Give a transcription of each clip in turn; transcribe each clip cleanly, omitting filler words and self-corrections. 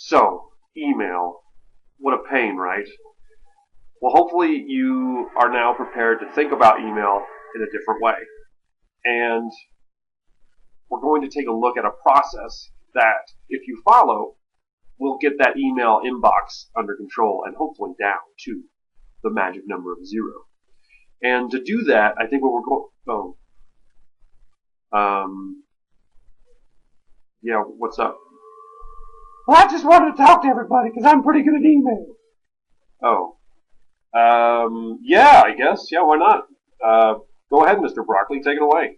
So, email. What a pain, right? Well, hopefully you are now prepared to think about email in a different way. And we're going to take a look at a process that, if you follow, will get that email inbox under control and hopefully down to the magic number of 0. And to do that, I think what we're going... yeah, what's up? Well, I just wanted to talk to everybody because I'm pretty good at email. Oh. Yeah, I guess. Yeah, why not? Go ahead, Mr. Broccoli. Take it away.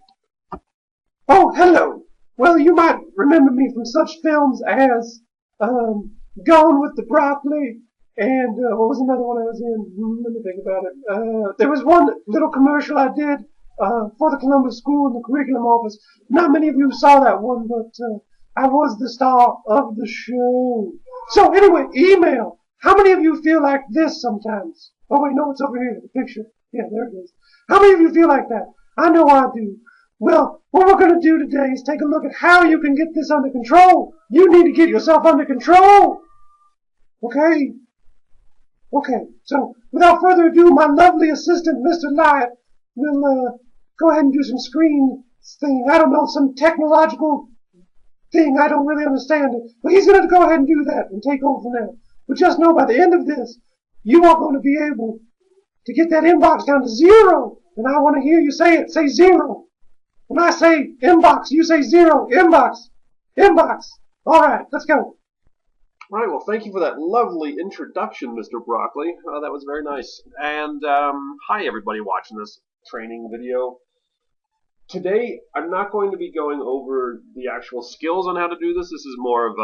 Oh, hello. Well, you might remember me from such films as Gone with the Broccoli and what was another one I was in? Let me think about it. There was one little commercial I did for the Columbus School in the curriculum office. Not many of you saw that one, but I was the star of the show. So anyway, email. How many of you feel like this sometimes? Oh wait, no, it's over here, the picture. Yeah, there it is. How many of you feel like that? I know I do. Well, what we're going to do today is take a look at how you can get this under control. You need to get yourself under control. Okay? Okay, so without further ado, my lovely assistant, Mr. Light, will go ahead and do some screen thing. I don't know, some technological thing. I don't really understand it. But he's going to go ahead and do that and take over now. But just know by the end of this, you are going to be able to get that inbox down to 0. And I want to hear you say it. Say 0. When I say inbox, you say 0. Inbox. Inbox. All right, let's go. All right, well, thank you for that lovely introduction, Mr. Broccoli. That was very nice. And hi, everybody watching this training video. Today, I'm not going to be going over the actual skills on how to do this. This is more of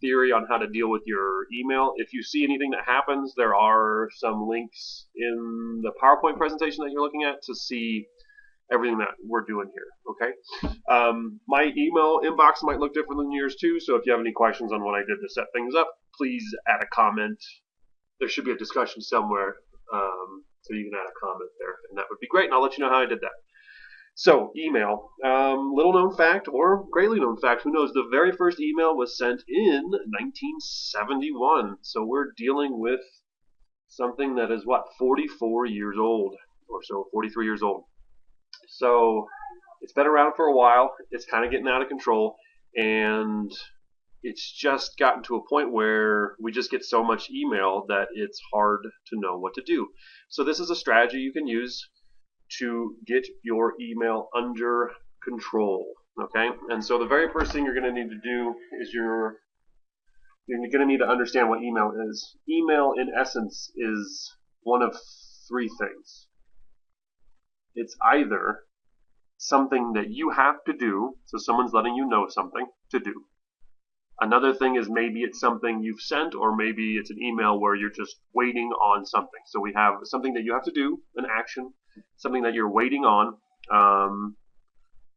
theory on how to deal with your email. If you see anything that happens, there are some links in the PowerPoint presentation that you're looking at to see everything that we're doing here, okay? My email inbox might look different than yours too, so if you have any questions on what I did to set things up, please add a comment. There should be a discussion somewhere, so you can add a comment there, and that would be great, and I'll let you know how I did that. So, email. Little known fact, or greatly known fact, who knows, the very first email was sent in 1971, so we're dealing with something that is, 44 years old, or so, 43 years old. So it's been around for a while. It's kind of getting out of control, and it's just gotten to a point where we just get so much email that it's hard to know what to do. So this is a strategy you can use to get your email under control. Okay, and so the very first thing you're going to need to do is you're going to need to understand what email is. Email, in essence, is one of 3 things. It's either something that you have to do, so someone's letting you know something to do. Another thing is maybe it's something you've sent, or maybe it's an email where you're just waiting on something. So we have something that you have to do, an action, something that you're waiting on,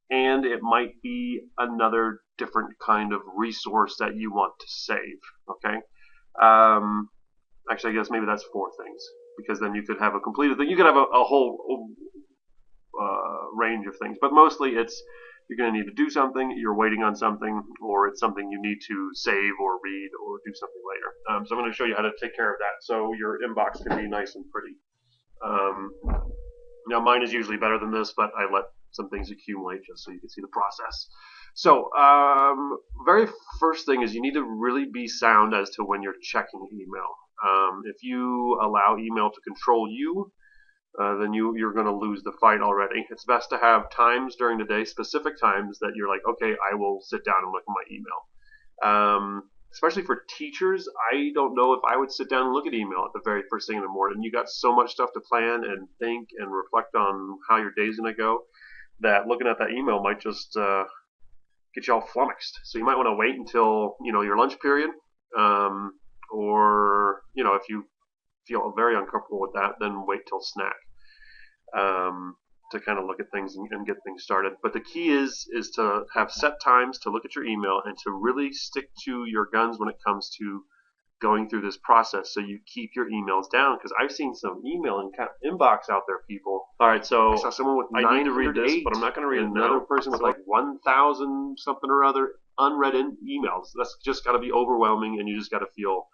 and it might be another different kind of resource that you want to save, okay? Actually, I guess maybe that's 4 things, because then you could have a completed thing. You could have a whole range of things, but mostly it's you're going to need to do something, you're waiting on something, or it's something you need to save or read or do something later. So I'm going to show you how to take care of that so your inbox can be nice and pretty. Now mine is usually better than this, but I let some things accumulate just so you can see the process. So very first thing is you need to really be sound as to when you're checking email. If you allow email to control you, then you're going to lose the fight already. It's best to have times during the day, specific times, that you're like, okay, I will sit down and look at my email. Especially for teachers, I don't know if I would sit down and look at email at the very first thing in the morning. You got so much stuff to plan and think and reflect on how your day's going to go that looking at that email might just get you all flummoxed. So you might want to wait until your lunch period, or if you feel very uncomfortable with that, then wait till snack. To kind of look at things and get things started. But the key is to have set times to look at your email and to really stick to your guns when it comes to going through this process, so you keep your emails down, because I've seen some email inbox out there, people. All right, so I saw someone with 908, but I'm not going to read it. Another person with like 1,000 something or other unread emails. That's just got to be overwhelming, and you just got to feel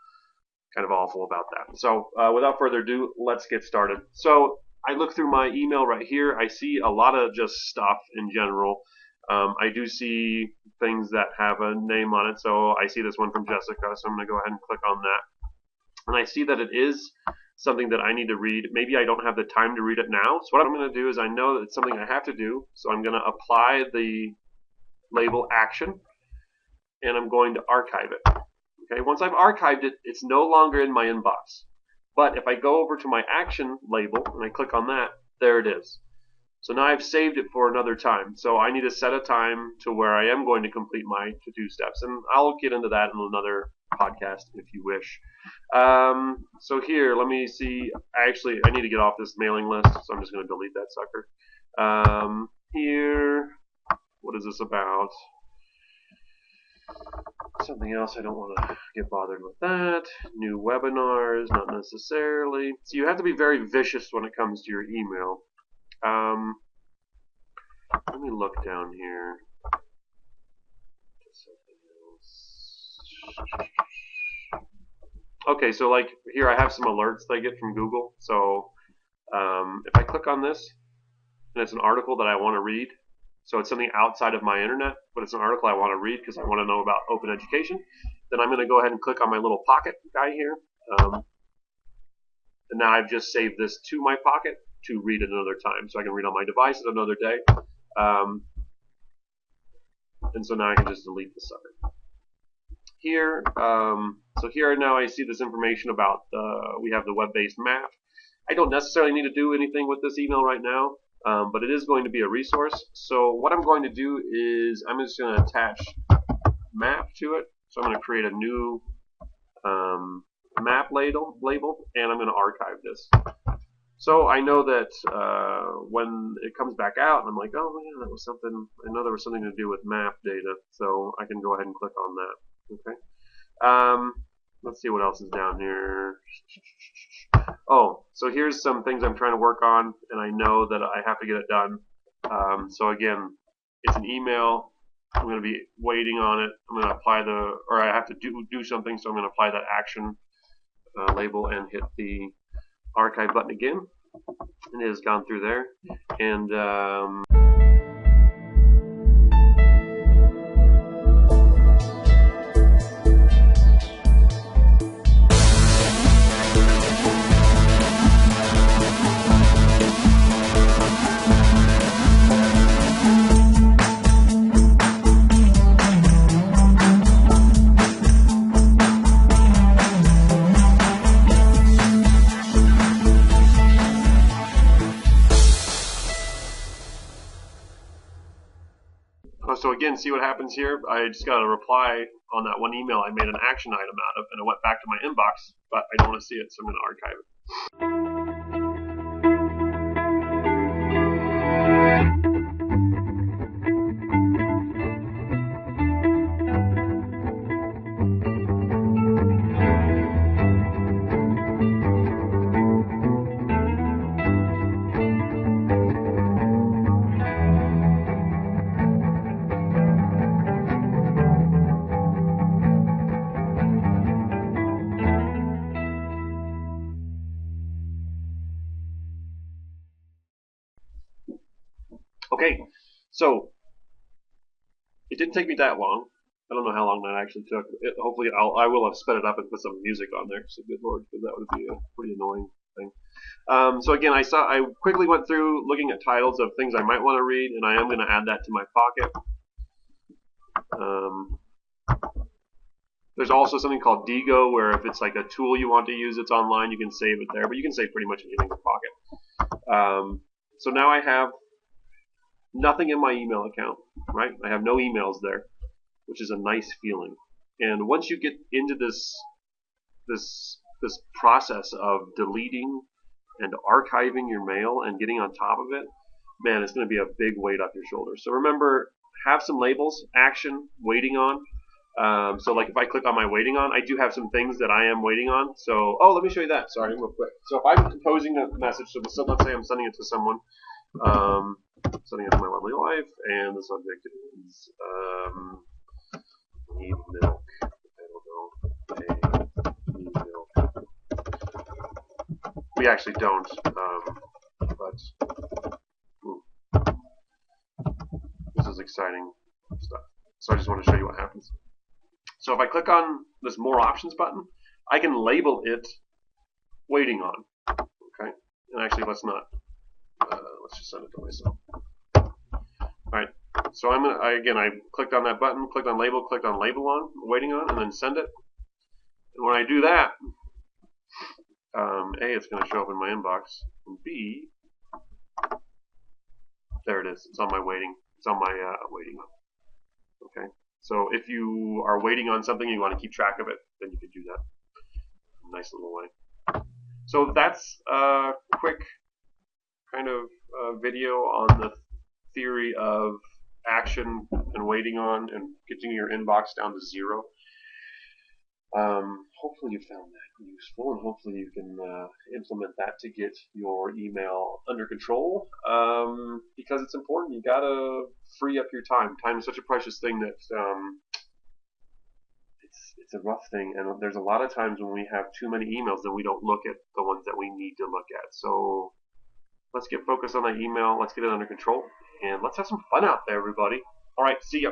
kind of awful about that. So without further ado, let's get started. So I look through my email right here. I see a lot of just stuff in general. I do see things that have a name on it. So I see this one from Jessica, so I'm going to go ahead and click on that. And I see that it is something that I need to read. Maybe I don't have the time to read it now. So what I'm going to do is I know that it's something I have to do. So I'm going to apply the label action, and I'm going to archive it. Okay, once I've archived it, it's no longer in my inbox. But if I go over to my action label and I click on that, there it is. So now I've saved it for another time. So I need to set a time to where I am going to complete my to-do steps. And I'll get into that in another podcast if you wish. So here, let me see. I need to get off this mailing list, so I'm just going to delete that sucker. Here, what is this about? Something else, I don't want to get bothered with that. New webinars, not necessarily. So you have to be very vicious when it comes to your email. Let me look down here. Okay, so like here I have some alerts that I get from Google. So if I click on this, and it's an article that I want to read, so it's something outside of my internet, but it's an article I want to read because I want to know about open education, then I'm going to go ahead and click on my little pocket guy here. And now I've just saved this to my pocket to read at another time. So I can read on my device at another day. And so now I can just delete the sucker. Here, so here now I see this information about, we have the web-based map. I don't necessarily need to do anything with this email right now. But it is going to be a resource. So what I'm going to do is I'm just going to attach map to it. So I'm going to create a new map label, and I'm going to archive this. So I know that when it comes back out, I'm like, oh man, that was something. I know there was something to do with map data, so I can go ahead and click on that. Okay. Let's see what else is down here. Oh, so here's some things I'm trying to work on, and I know that I have to get it done. So again, it's an email. I'm going to be waiting on it. I'm going to apply I have to do something, so I'm going to apply that action label and hit the archive button again. And it has gone through there. And so again, see what happens here? I just got a reply on that one email I made an action item out of, and it went back to my inbox, but I don't want to see it, so I'm going to archive it. Okay, so it didn't take me that long. I don't know how long that actually took. Hopefully, I will have sped it up and put some music on there. So good lord, because that would be a pretty annoying thing. So again, I quickly went through looking at titles of things I might want to read, and I am going to add that to my pocket. There's also something called Diigo, where if it's like a tool you want to use, it's online, you can save it there, but you can save pretty much anything in Pocket. So now I have nothing in my email account, right? I have no emails there, which is a nice feeling. And once you get into this process of deleting and archiving your mail and getting on top of it, man, it's going to be a big weight off your shoulders. So remember, have some labels, action, waiting on. So like if I click on my waiting on, I do have some things that I am waiting on. So, oh, let me show you that. Sorry, real quick. So if I'm composing a message, so let's say I'm sending it to someone, sending it to my lovely wife, and the subject is Need milk. I don't know. They need milk. We actually don't, but this is exciting stuff. So I just want to show you what happens. So if I click on this More Options button, I can label it Waiting On. Okay, and actually let's not. Let's just send it to myself. All right. So I clicked on that button, clicked on Label on, Waiting On, and then Send It. And when I do that, A, it's going to show up in my inbox, and B, there it is. It's on my waiting. It's on my waiting on. Okay. So if you are waiting on something and you want to keep track of it, then you can do that. Nice little way. So that's a quick kind of video on the theory of action and waiting on and getting your inbox down to 0. Hopefully you found that useful, and hopefully you can implement that to get your email under control, because it's important. You gotta free up your time. Time is such a precious thing that it's a rough thing, and there's a lot of times when we have too many emails that we don't look at the ones that we need to look at. So let's get focused on that email. Let's get it under control, and let's have some fun out there, everybody. All right, see ya.